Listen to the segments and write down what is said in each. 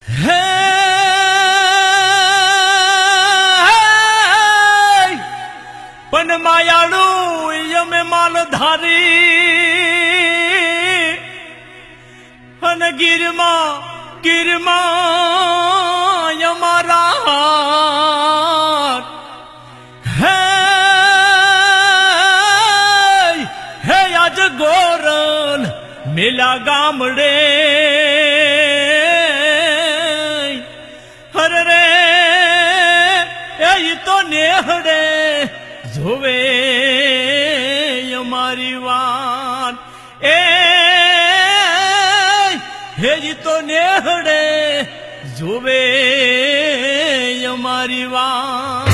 હે પણ માયાળુ યમે માલધારી અને ગીરમાં અમારા હે હે આજ ગોરલ મેલા ગામડે હરે રે એ તો નેહડે જોવે અમારી વાત એ હેજી તો નેહડે જોવે અમારી વાત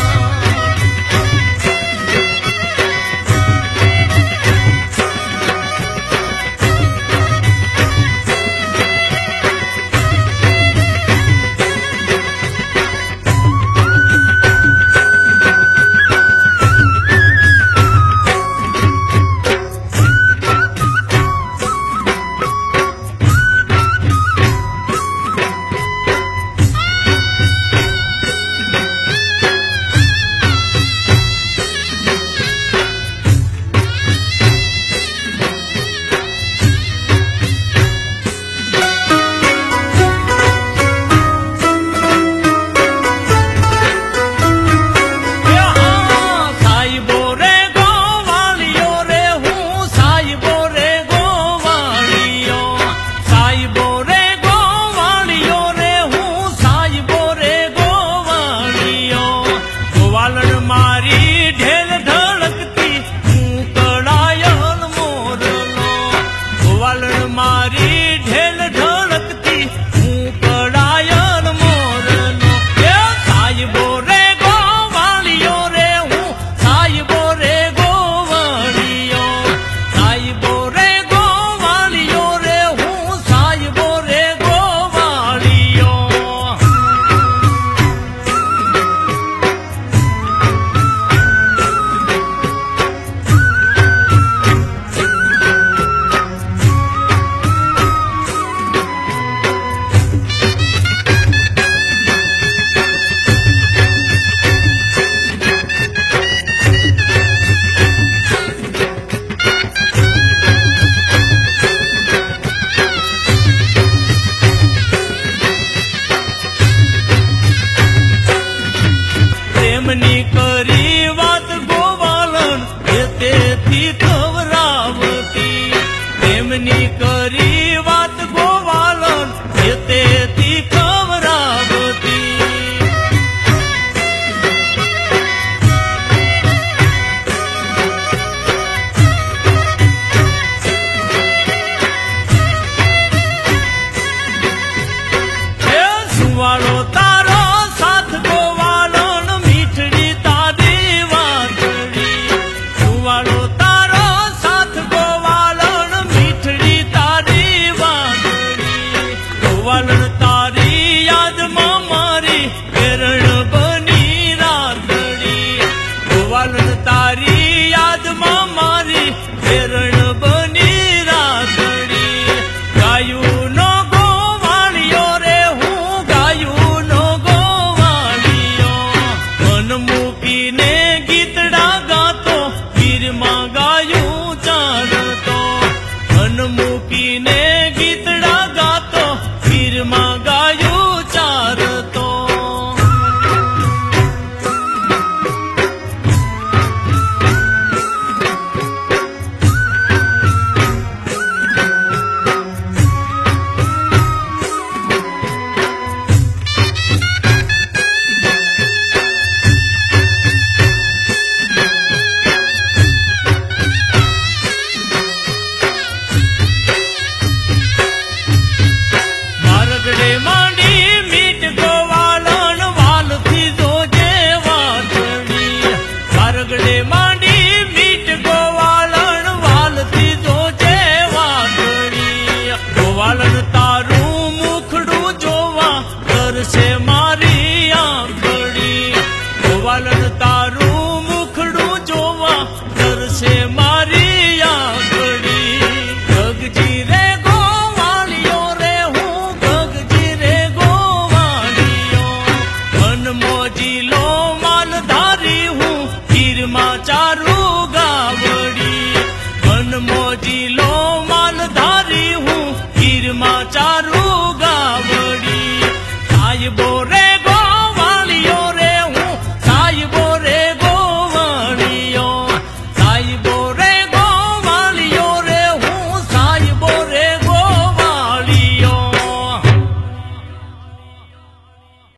કરી વાત ગોવાલન તેથી ખવરાવતી એમની કરી વાત ગોવાલન તેથી ખવરાવતી સુવાળો તારો સાથ ગોવાલન મીઠડી તારી વાતડી સુવાળો તારો સાથ ગોવાલન મીઠડી તારી વાતડી ગોવાલન તારી યાદમાં મારી